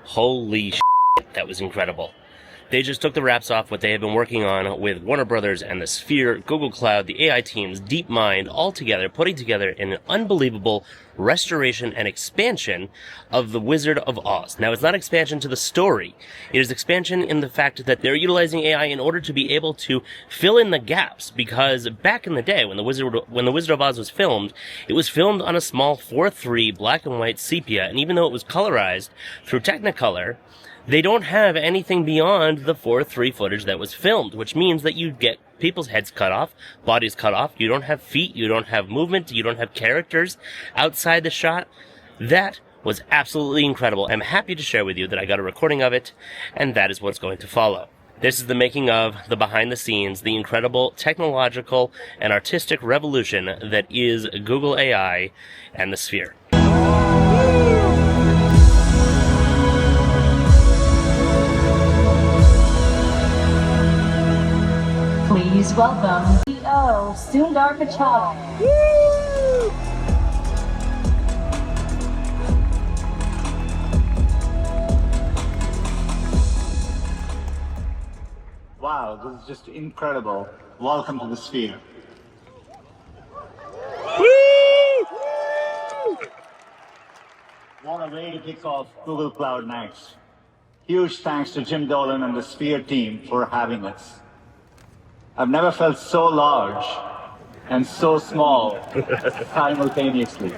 Holy shit, that was incredible. They just took the wraps off what they had been working on with Warner Brothers and the Sphere, Google Cloud, the AI teams, DeepMind, all together, putting together an unbelievable restoration and expansion of The Wizard of Oz. Now, it's not expansion to the story. It is expansion in the fact that they're utilizing AI in order to be able to fill in the gaps, because back in the day, when The Wizard of Oz was filmed, it was filmed on a small 4:3 black and white sepia, and even though it was colorized through Technicolor, they don't have anything beyond the 4:3 footage that was filmed, which means that you get people's heads cut off, bodies cut off, you don't have feet, you don't have movement, you don't have characters outside the shot. That was absolutely incredible. I'm happy to share with you that I got a recording of it, and that is what's going to follow. This is the making of, the behind the scenes, the incredible technological and artistic revolution that is Google AI and the Sphere. Please welcome CEO Sundar Pichai. Wow, this is just incredible. Welcome to the Sphere. What a way to kick off Google Cloud Nights. Huge thanks to Jim Dolan and the Sphere team for having us. I've never felt so large and so small simultaneously.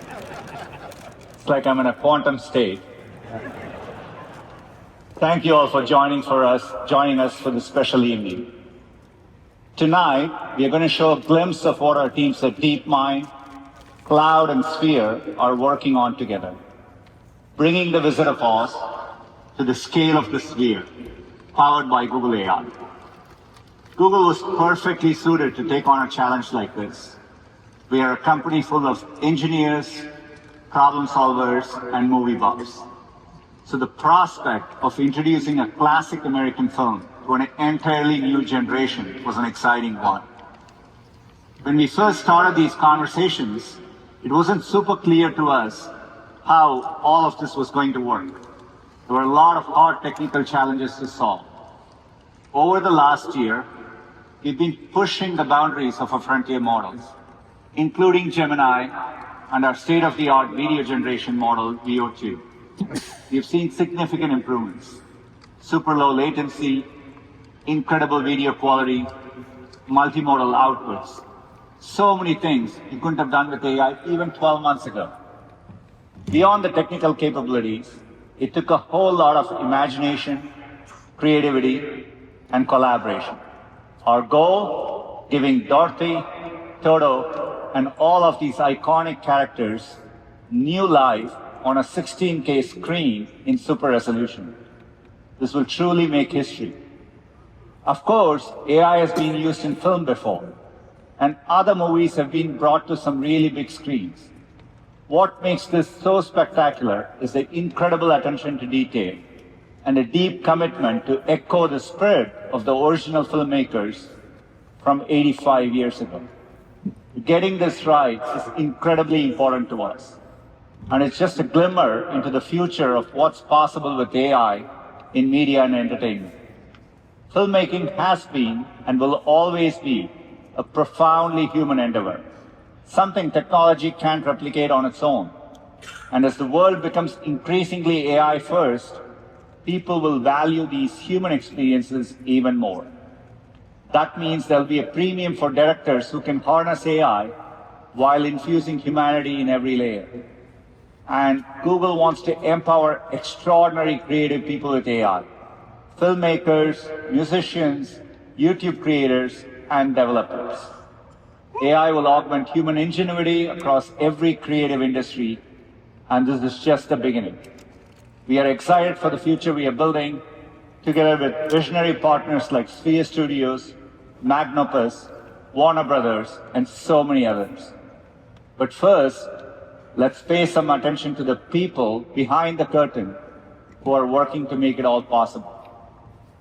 It's like I'm in a quantum state. Thank you all for joining us for this special evening. Tonight, we are going to show a glimpse of what our teams at DeepMind, Cloud, and Sphere are working on together, bringing the Wizard of Oz to the scale of the Sphere, powered by Google AI. Google was perfectly suited to take on a challenge like this. We are a company full of engineers, problem solvers, and movie buffs. So the prospect of introducing a classic American film to an entirely new generation was an exciting one. When we first started these conversations, it wasn't super clear to us how all of this was going to work. There were a lot of hard technical challenges to solve. Over the last year, we've been pushing the boundaries of our frontier models, including Gemini and our state-of-the-art video generation model, VO2. We've seen significant improvements: super low latency, incredible video quality, multimodal outputs. So many things you couldn't have done with AI even 12 months ago. Beyond the technical capabilities, it took a whole lot of imagination, creativity, and collaboration. Our goal, giving Dorothy, Toto, and all of these iconic characters new life on a 16K screen in super resolution. This will truly make history. Of course, AI has been used in film before, and other movies have been brought to some really big screens. What makes this so spectacular is the incredible attention to detail and a deep commitment to echo the spirit of the original filmmakers from 85 years ago. Getting this right is incredibly important to us. And it's just a glimmer into the future of what's possible with AI in media and entertainment. Filmmaking has been and will always be a profoundly human endeavor, something technology can't replicate on its own. And as the world becomes increasingly AI first, people will value these human experiences even more. That means there'll be a premium for directors who can harness AI while infusing humanity in every layer. And Google wants to empower extraordinary creative people with AI: filmmakers, musicians, YouTube creators, and developers. AI will augment human ingenuity across every creative industry, and this is just the beginning. We are excited for the future we are building together with visionary partners like Sphere Studios, Magnopus, Warner Brothers, and so many others. But first, let's pay some attention to the people behind the curtain who are working to make it all possible.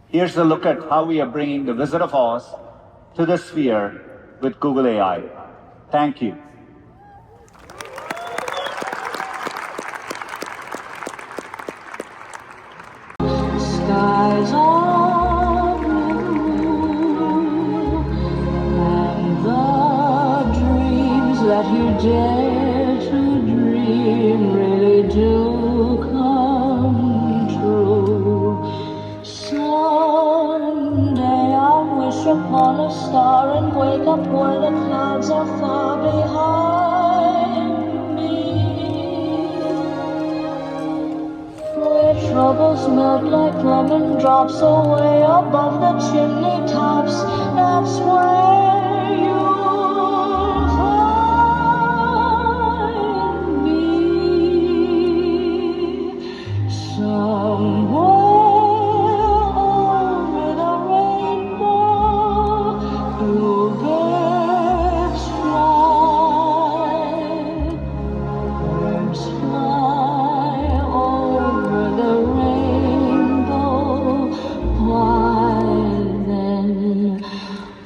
Here's a look at how we are bringing the Wizard of Oz to the Sphere with Google AI. Thank you. eyes on you, and the dreams that you dare to dream really do come true. Someday I'll wish upon a star and wake up where the clouds are far behind me, where troubles melt like lemon drops away above the chimney tops. That's where you'll find me, somewhere over the rainbow. Bluebirds fly over the rainbow. Why then,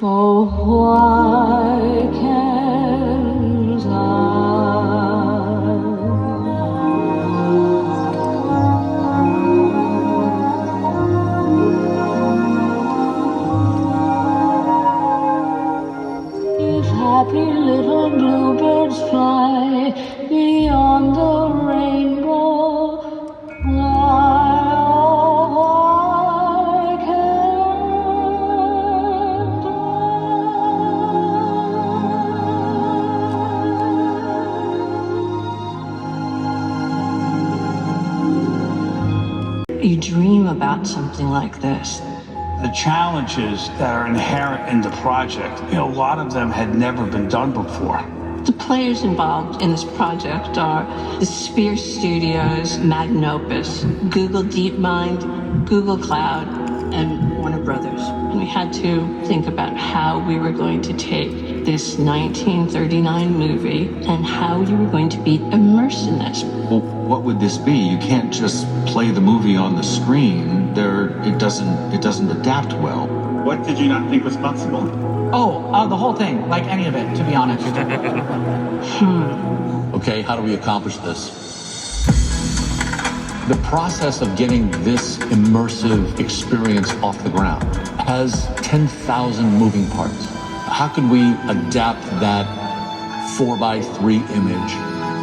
oh why can't I? If happy little bluebirds fly beyond the rainbow, why, oh, why can't I? You dream about something like this. The challenges that are inherent in the project, a lot of them had never been done before. The players involved in this project are the Sphere Studios, Magnopus, Google DeepMind, Google Cloud, and Warner Brothers. And we had to think about how we were going to take this 1939 movie and how you were going to be immersed in this. Well, what would this be? You can't just play the movie on the screen. It doesn't adapt well. What did you not think was possible? The whole thing, like any of it, to be honest. Okay, how do we accomplish this? The process of getting this immersive experience off the ground has 10,000 moving parts. How can we adapt that 4x3 image,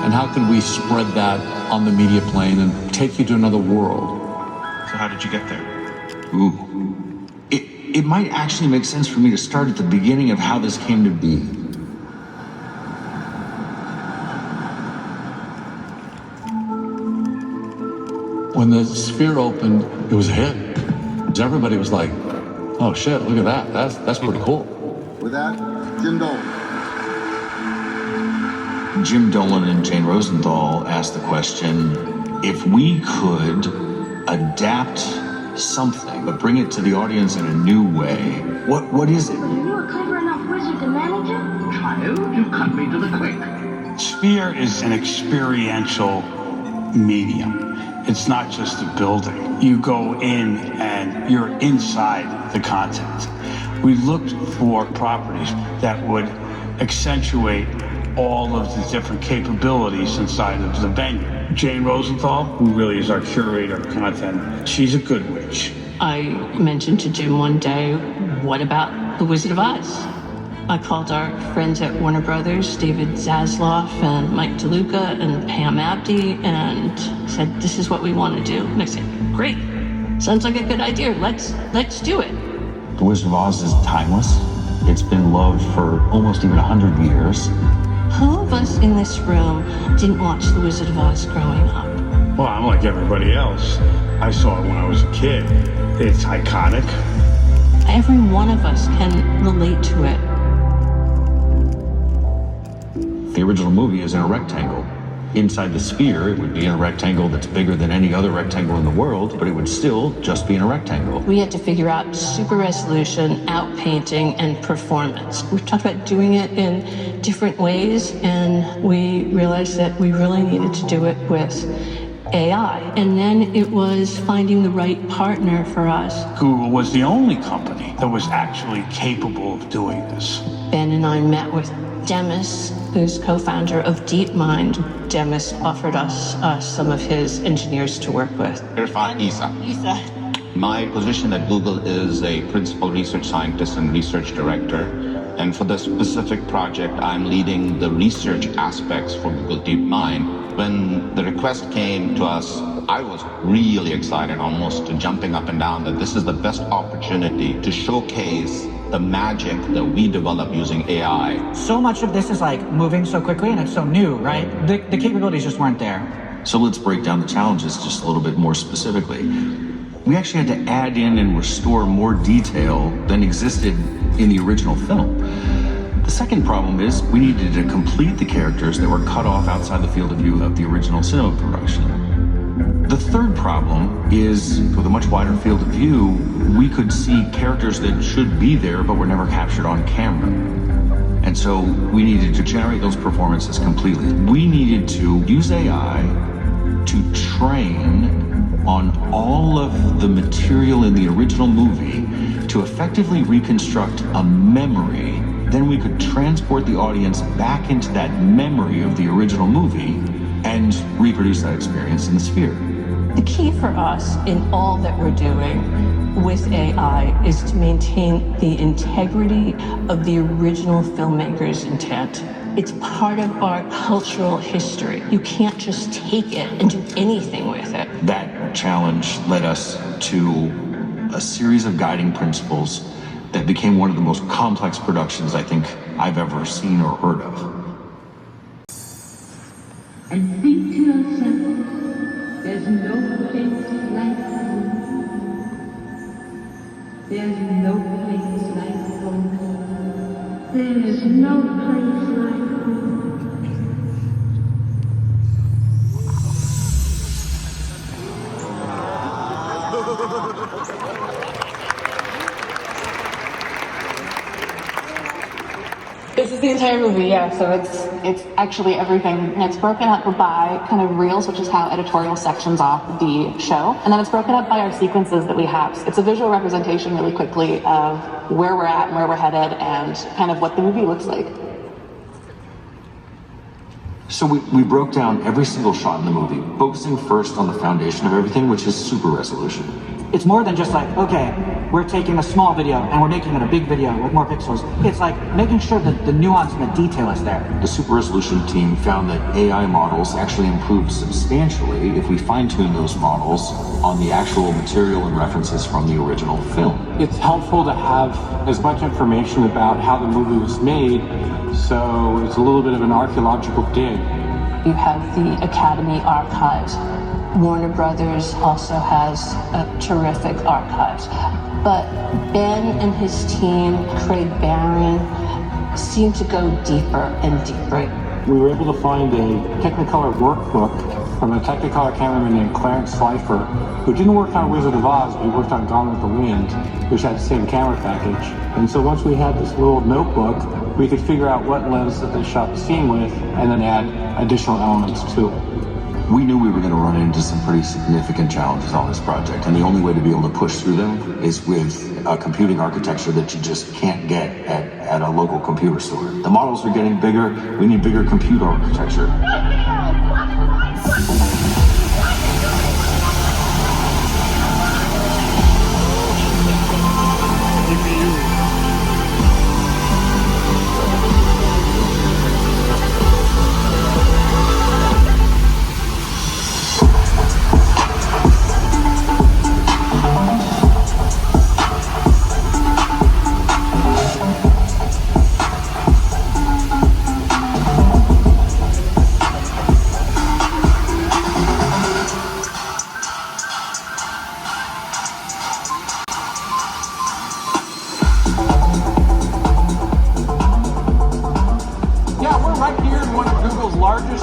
and how can we spread that on the media plane and take you to another world? So how did you get there? Ooh. It might actually make sense for me to start at the beginning of how this came to be. When the Sphere opened, it was a hit. Everybody was like, oh shit, look at that. That's pretty cool. With that, Jim Dolan. Jim Dolan and Jane Rosenthal asked the question, if we could adapt something, but bring it to the audience in a new way, what is it? Are you a clever enough wizard to manage it? Child, you cut me to the quick. Sphere is an experiential medium. It's not just a building. You go in and you're inside the content. We looked for properties that would accentuate all of the different capabilities inside of the venue. Jane Rosenthal, who really is our curator of content, she's a good witch. I mentioned to Jim one day, what about The Wizard of Oz? I called our friends at Warner Brothers, David Zasloff and Mike DeLuca and Pam Abdi, and said, this is what we want to do. And I said, great, sounds like a good idea, let's do it. The Wizard of Oz is timeless. It's been loved for almost even 100 years. Who of us in this room didn't watch The Wizard of Oz growing up? Well, I'm like everybody else. I saw it when I was a kid. It's iconic. Every one of us can relate to it. The original movie is in a rectangle. Inside the Sphere, it would be in a rectangle that's bigger than any other rectangle in the world, but it would still just be in a rectangle. We had to figure out super resolution, outpainting, and performance. We talked about doing it in different ways, and we realized that we really needed to do it with AI. And then it was finding the right partner for us. Google was the only company that was actually capable of doing this. Ben and I met with Demis, who's co-founder of DeepMind. Demis offered us some of his engineers to work with. Here's Isa. Isa. My position at Google is a principal research scientist and research director. And for this specific project, I'm leading the research aspects for Google DeepMind. When the request came to us, I was really excited, almost jumping up and down, that this is the best opportunity to showcase the magic that we develop using AI. So much of this is like moving so quickly and it's so new, right? The capabilities just weren't there. So let's break down the challenges just a little bit more specifically. We actually had to add in and restore more detail than existed in the original film. The second problem is we needed to complete the characters that were cut off outside the field of view of the original cinema production. The third problem is, with a much wider field of view, we could see characters that should be there but were never captured on camera. And so we needed to generate those performances completely. We needed to use AI to train on all of the material in the original movie to effectively reconstruct a memory. Then we could transport the audience back into that memory of the original movie and reproduce that experience in the Sphere. The key for us in all that we're doing with AI is to maintain the integrity of the original filmmaker's intent. It's part of our cultural history. You can't just take it and do anything with it. That challenge led us to a series of guiding principles that became one of the most complex productions I think I've ever seen or heard of. And think to yourself, there's no place like home. There's no place like home. There is no place like home. This is the entire movie, yeah, so it's actually everything. And it's broken up by kind of reels, which is how editorial sections off the show. And then it's broken up by our sequences that we have. It's a visual representation really quickly of where we're at and where we're headed and kind of what the movie looks like. So we broke down every single shot in the movie, focusing first on the foundation of everything, which is super resolution. It's more than just like, okay, we're taking a small video and we're making it a big video with more pixels. It's like making sure that the nuance and the detail is there. The super resolution team found that AI models actually improved substantially if we fine-tune those models on the actual material and references from the original film. It's helpful to have as much information about how the movie was made, so it's a little bit of an archaeological dig. You have the Academy Archives. Warner Brothers also has a terrific archives. But Ben and his team, Craig Barron, seem to go deeper and deeper. We were able to find a Technicolor workbook from a Technicolor cameraman named Clarence Slifer, who didn't work on Wizard of Oz, but he worked on Gone with the Wind, which had the same camera package. And so once we had this little notebook, we could figure out what lens that they shot the scene with, and then add additional elements to it. We knew we were going to run into some pretty significant challenges on this project, and the only way to be able to push through them is with a computing architecture that you just can't get at a local computer store. The models are getting bigger, we need bigger compute architecture.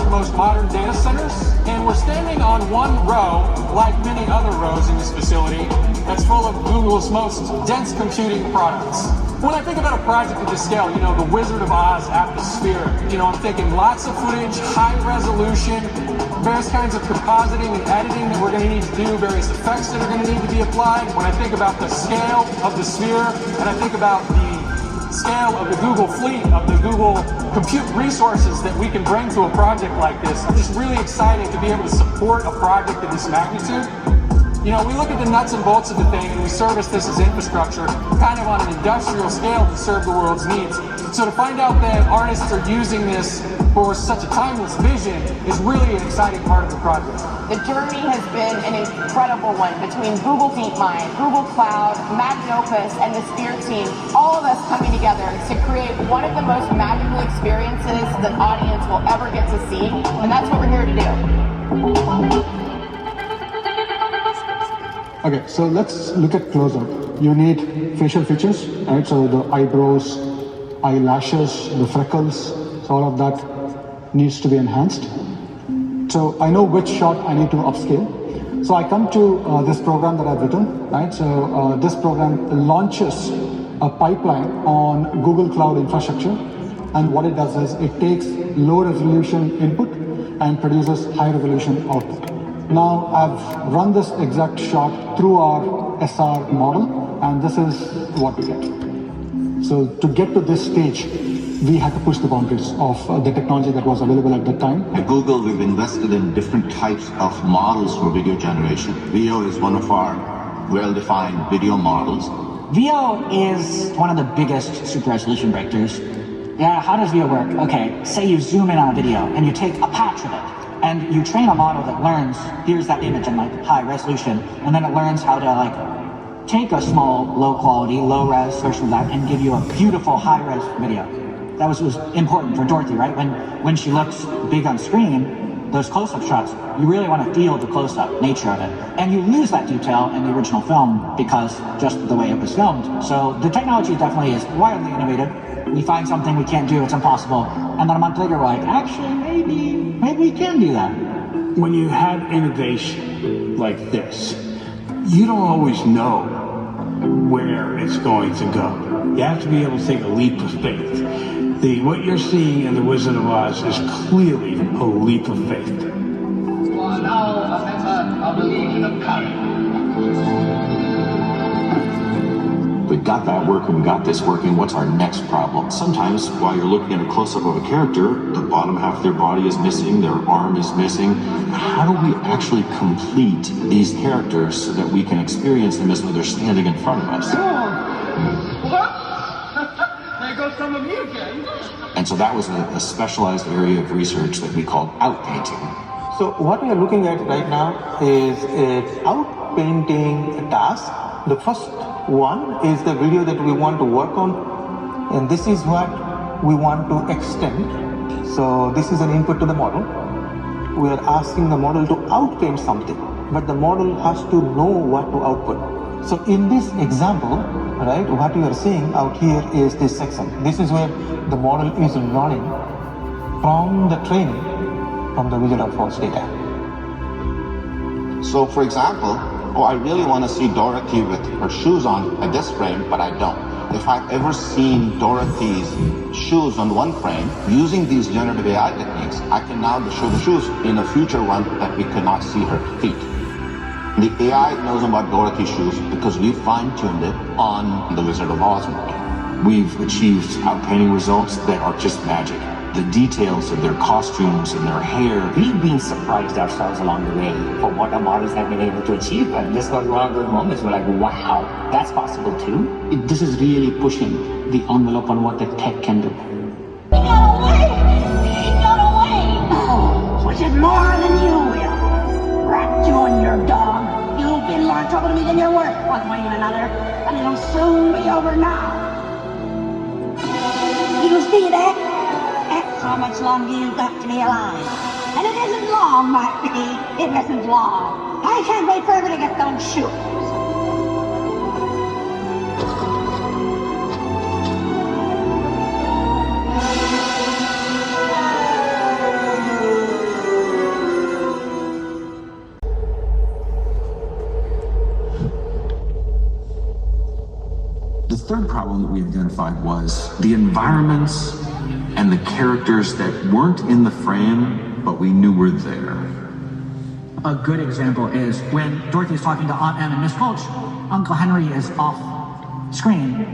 Most modern data centers, and we're standing on one row, like many other rows in this facility, that's full of Google's most dense computing products. When I think about a project of this scale, you know, the Wizard of Oz at the Sphere, you know, I'm thinking lots of footage, high resolution, various kinds of compositing and editing that we're going to need to do, various effects that are going to need to be applied. When I think about the scale of the Sphere, and I think about the scale of the Google fleet, of the Google compute resources that we can bring to a project like this, I'm just really excited to be able to support a project of this magnitude. You know, we look at the nuts and bolts of the thing and we service this as infrastructure, kind of on an industrial scale to serve the world's needs. So to find out that artists are using this for such a timeless vision is really an exciting part of the project. The journey has been an incredible one between Google DeepMind, Google Cloud, Magnopus, and the Sphere team, all of us coming together to create one of the most magical experiences that audience will ever get to see, and that's what we're here to do. Okay, so let's look at close-up. You need facial features, right? So the eyebrows, eyelashes, the freckles, so all of that needs to be enhanced. So I know which shot I need to upscale. So I come to this program that I've written, right? So this program launches a pipeline on Google Cloud infrastructure. And what it does is it takes low resolution input and produces high resolution output. Now I've run this exact shot through our SR model, and this is what we get. So to get to this stage, we had to push the boundaries of the technology that was available at that time. At Google, we've invested in different types of models for video generation. Veo is one of our well-defined video models. Veo is one of the biggest super resolution breakthroughs. Yeah, how does Veo work? Okay, say you zoom in on a video and you take a patch of it and you train a model that learns, here's that image in like high resolution, and then it learns how to like take a small, low quality, low res version of that and give you a beautiful high res video. That was important for Dorothy, right? When she looks big on screen, those close-up shots, you really want to feel the close-up nature of it. And you lose that detail in the original film because just the way it was filmed. So the technology definitely is wildly innovative. We find something we can't do, it's impossible. And then a month later, we're like, actually, maybe we can do that. When you have innovation like this, you don't always know where it's going to go. You have to be able to take a leap of faith. What you're seeing in The Wizard of Oz is clearly a leap of faith. You are now a member of the Legion of Courage. We got that working, we got this working, what's our next problem? Sometimes while you're looking at a close-up of a character, the bottom half of their body is missing, their arm is missing. How do we actually complete these characters so that we can experience them as though they're standing in front of us? There goes some of you again. And so that was a specialized area of research that we called outpainting. So what we are looking at right now is an outpainting task. The first one is the video that we want to work on, and this is what we want to extend. So this is an input to the model. We are asking the model to outpaint something, but the model has to know what to output. So in this example, right, what you are seeing out here is this section. This is where the model is learning from the training from the Wizard of Oz data. So for example, I really want to see Dorothy with her shoes on at this frame, but I don't. If I've ever seen Dorothy's shoes on one frame, using these generative AI techniques, I can now show the shoes in a future one that we could not see her feet. The AI knows about Dorothy's shoes because we fine-tuned it on the Wizard of Oz movie. We've achieved outpainting results that are just magic. The details of their costumes and their hair. We've been surprised ourselves along the way for what our models have been able to achieve. And this was one of those moments where like, wow, that's possible too. This is really pushing the envelope on what the tech can do. He got away! He got away! Oh, was it more than you will? Rat you and your dog. You've been more trouble to me than you're worth, one way and another. And it'll soon be over now. You see that? That's how much longer you've got to be alive. And it isn't long, my piggy. It isn't long. I can't wait forever to get those shoes. The third problem that we identified was the environments and the characters that weren't in the frame, but we knew were there. A good example is when Dorothy's talking to Aunt Em and Miss Gulch, Uncle Henry is off screen.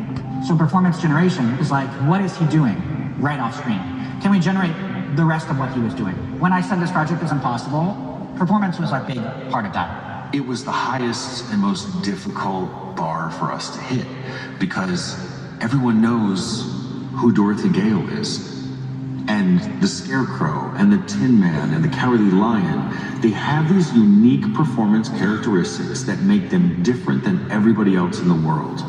So performance generation is like, what is he doing right off screen? Can we generate the rest of what he was doing? When I said this project is impossible, performance was a big part of that. It was the highest and most difficult bar for us to hit because everyone knows who Dorothy Gale is. And the Scarecrow and the Tin Man and the Cowardly Lion, they have these unique performance characteristics that make them different than everybody else in the world.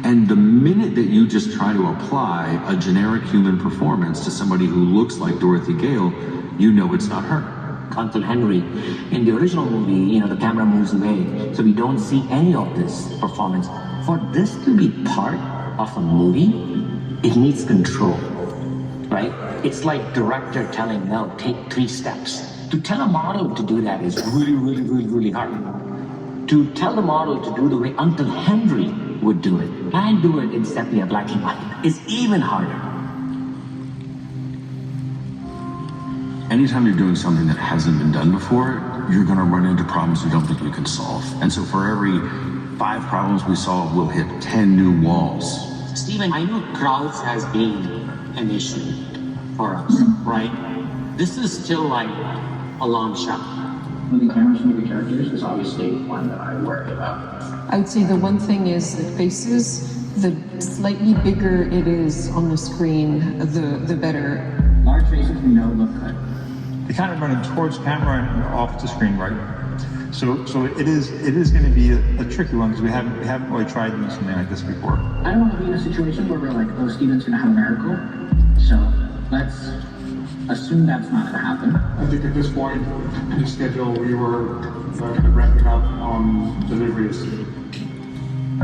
And the minute that you just try to apply a generic human performance to somebody who looks like Dorothy Gale, you know it's not her. Uncle Henry, in the original movie, the camera moves away, so we don't see any of this performance. For this to be part of a movie, it needs control, right? It's like director telling Mel, take 3 steps. To tell a model to do that is really hard. To tell the model to do the way Uncle Henry would do it, and do it in sepia black and white, is even harder. Anytime you're doing something that hasn't been done before, you're going to run into problems you don't think you can solve. And so for every 5 problems we solve, we'll hit 10 new walls. Steven, I know crowds has been an issue for us, right? This is still like a long shot. Moving cameras, moving characters is obviously one that I worry about. I would say the one thing is the faces. The slightly bigger it is on the screen, the better. Large faces we know look good. They kind of running towards camera and off the screen, right? So it is going to be a tricky one because we haven't really tried doing something like this before. I don't want to be in a situation where we're like, oh, Steven's going to have a miracle. So let's assume that's not going to happen. I think at this point in the schedule, we were ramping up on deliveries.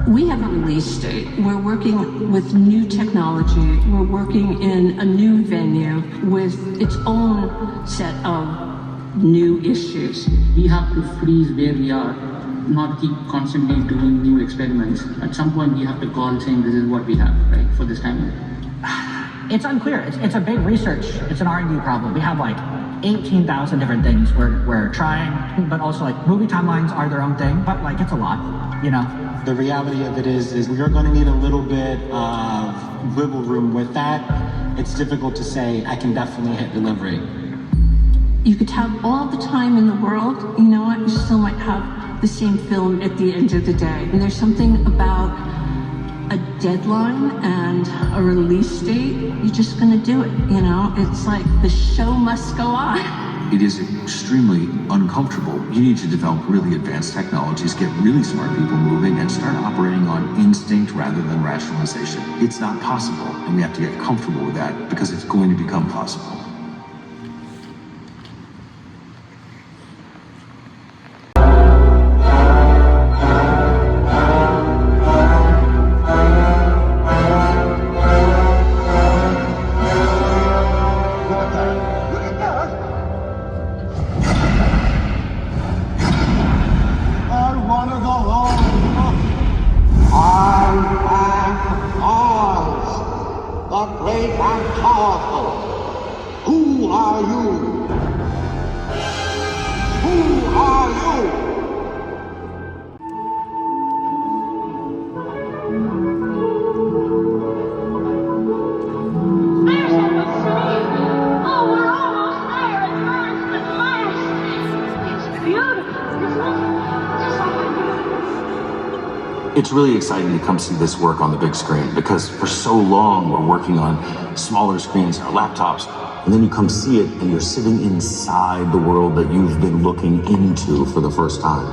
We have a release date. We're working with new technology. We're working in a new venue with its own set of new issues. We have to freeze where we are, not keep constantly doing new experiments. At some point, we have to call saying this is what we have, right, for this time. It's unclear. It's a big research. It's an R&D problem. We have like 18,000 different things we're trying, but also like movie timelines are their own thing, but like it's a lot, The reality of it is we are going to need a little bit of wiggle room with that. It's difficult to say, I can definitely hit delivery. You could have all the time in the world, you know what, you still might have the same film at the end of the day. And there's something about a deadline and a release date, you're just gonna do it, It's like the show must go on. It is extremely uncomfortable. You need to develop really advanced technologies, get really smart people moving, and start operating on instinct rather than rationalization. It's not possible, and we have to get comfortable with that because it's going to become possible. It's really exciting to come see this work on the big screen because for so long we're working on smaller screens, our laptops, and then you come see it and you're sitting inside the world that you've been looking into for the first time.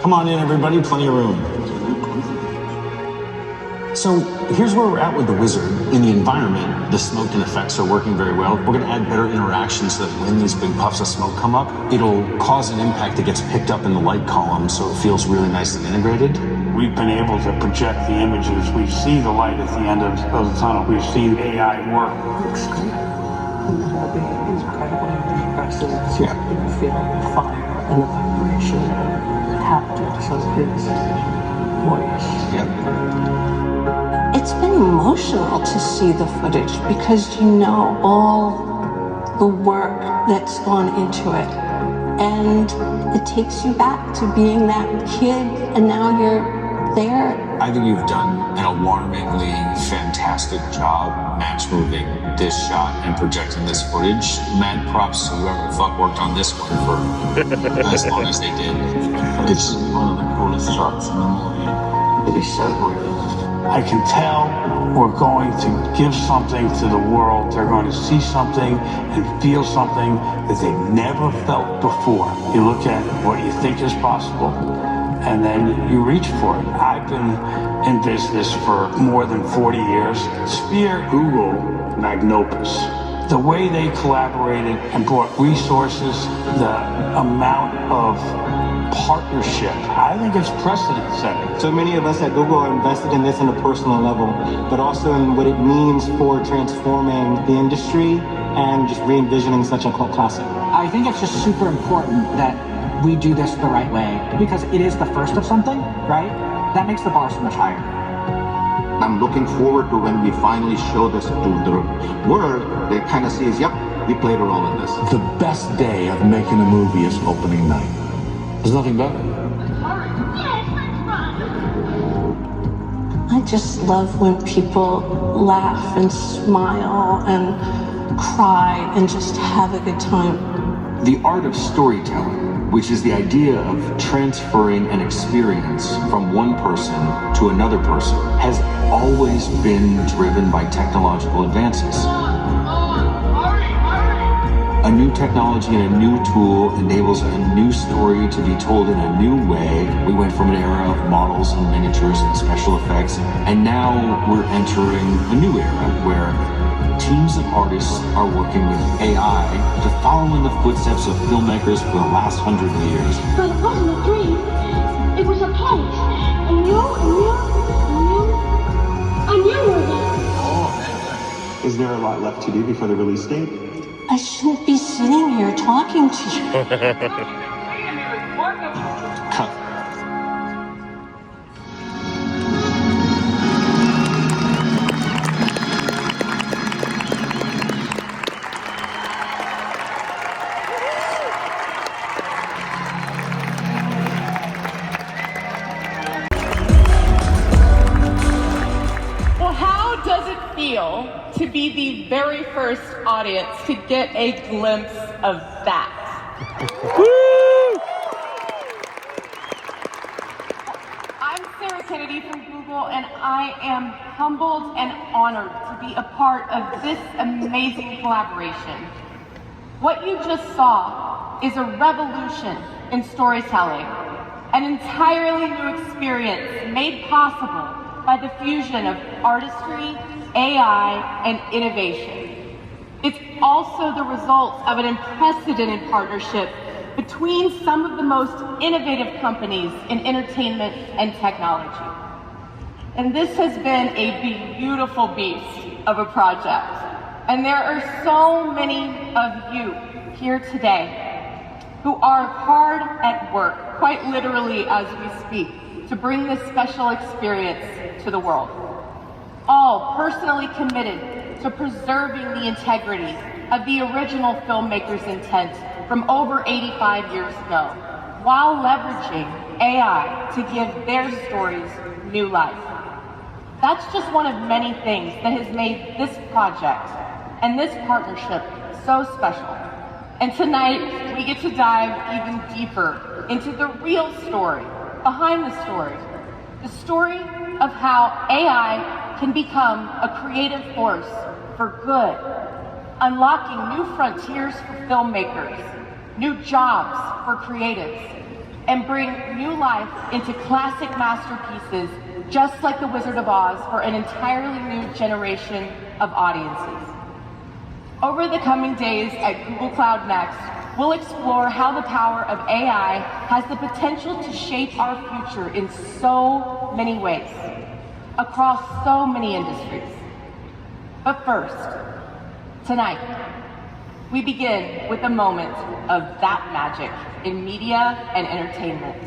Come on in, everybody, plenty of room. So here's where we're at with the wizard. In the environment, the smoke and effects are working very well. We're going to add better interaction so that when these big puffs of smoke come up, it'll cause an impact that gets picked up in the light column so it feels really nice and integrated. We've been able to project the images. We see the light at the end of the tunnel. We've seen AI work. It's incredibly impressive. Yeah. You feel the fire and the vibration and the haptics of his voice. Yep. It's been emotional to see the footage because you know all the work that's gone into it. And it takes you back to being that kid, and now you're there I think you've done an alarmingly fantastic job match-moving this shot and projecting this footage. Mad props to whoever the fuck worked on this one for as long as they did. It's one of the coolest shots in the movie. It is so gorgeous. I can tell we're going to give something to the world. They're going to see something and feel something that they've never felt before. You look at what you think is possible, and then you reach for it. I've been in business for more than 40 years. Sphere, Google, Magnopus. The way they collaborated and brought resources, the amount of partnership, I think it's precedent setting. So many of us at Google are invested in this on a personal level, but also in what it means for transforming the industry and just re-envisioning such a cult classic. I think it's just super important that we do this the right way, because it is the first of something, right? That makes the bar so much higher. I'm looking forward to when we finally show this to the world. They kind of see, yep, we played a role in this. The best day of making a movie is opening night. There's nothing better. I just love when people laugh and smile and cry and just have a good time. The art of storytelling, which is the idea of transferring an experience from one person to another person, has always been driven by technological advances. A new technology and a new tool enables a new story to be told in a new way. We went from an era of models and miniatures and special effects, and now we're entering a new era where teams of artists are working with AI to follow in the footsteps of filmmakers for the last 100 years. But it wasn't a dream. It was a place. And you were there. Is there a lot left to do before the release date? I shouldn't be sitting here talking to you. Cut. Well, how does it feel to be the very first audience to get a glimpse of that? I'm Sarah Kennedy from Google, and I am humbled and honored to be a part of this amazing collaboration. What you just saw is a revolution in storytelling, an entirely new experience made possible by the fusion of artistry, AI, and innovation. It's also the result of an unprecedented partnership between some of the most innovative companies in entertainment and technology. And this has been a beautiful beast of a project. And there are so many of you here today who are hard at work, quite literally as we speak, to bring this special experience to the world. All personally committed to preserving the integrity of the original filmmaker's intent from over 85 years ago, while leveraging AI to give their stories new life. That's just one of many things that has made this project and this partnership so special. And tonight, we get to dive even deeper into the real story behind the story of how AI can become a creative force for good, unlocking new frontiers for filmmakers, new jobs for creatives, and bring new life into classic masterpieces just like The Wizard of Oz for an entirely new generation of audiences. Over the coming days at Google Cloud Next, we'll explore how the power of AI has the potential to shape our future in so many ways, across so many industries. But first, tonight, we begin with a moment of that magic in media and entertainment.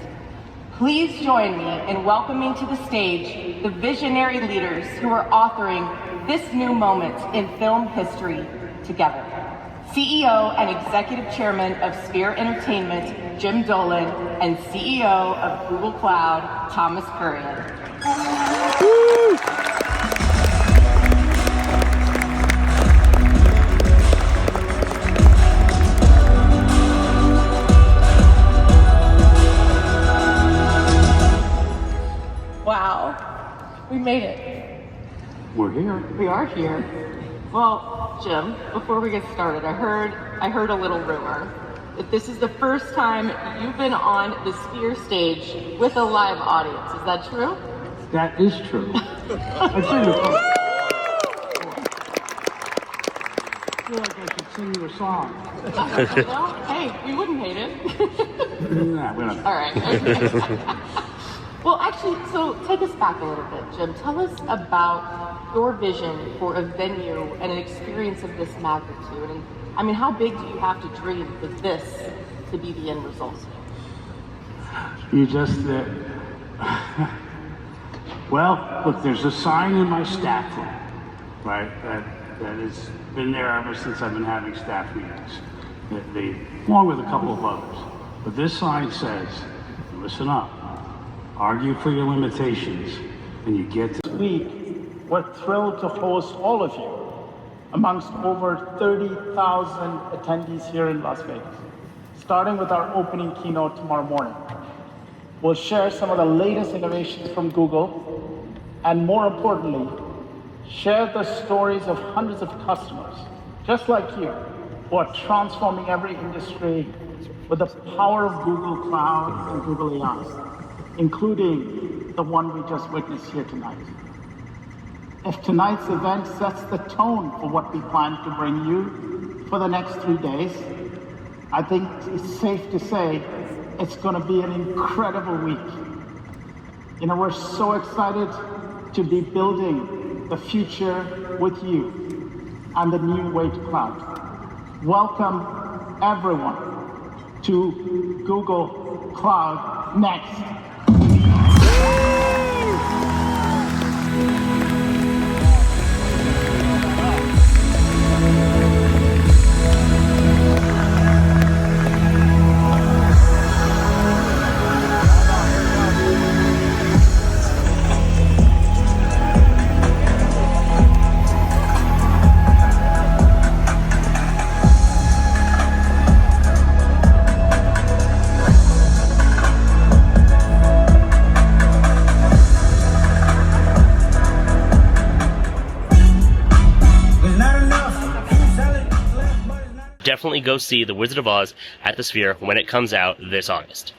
Please join me in welcoming to the stage the visionary leaders who are authoring this new moment in film history together. CEO and Executive Chairman of Sphere Entertainment, Jim Dolan, and CEO of Google Cloud, Thomas Kurian. Wow, we made it. We're here. We are here. Well, Jim, before we get started, I heard a little rumor that this is the first time you've been on the Sphere stage with a live audience. Is that true? That is true. I feel like I should sing you a song. Well, hey, we wouldn't hate it. Nah, we're not. All right. Well, actually, so take us back a little bit, Jim. Tell us about your vision for a venue and an experience of this magnitude. And I mean, how big do you have to dream for this to be the end result? You just, well, look, there's a sign in my staff room, right, that has been there ever since I've been having staff meetings, along with a couple of others. But this sign says, listen up, argue for your limitations, and you get to... This week, we're thrilled to host all of you amongst over 30,000 attendees here in Las Vegas, starting with our opening keynote tomorrow morning. We'll share some of the latest innovations from Google, and more importantly, share the stories of hundreds of customers, just like you, who are transforming every industry with the power of Google Cloud and Google AI, including the one we just witnessed here tonight. If tonight's event sets the tone for what we plan to bring you for the next 3 days, I think it's safe to say it's going to be an incredible week. You know, we're so excited to be building the future with you and the new way to cloud. Welcome everyone to Google Cloud Next. Definitely go see The Wizard of Oz at the Sphere when it comes out this August.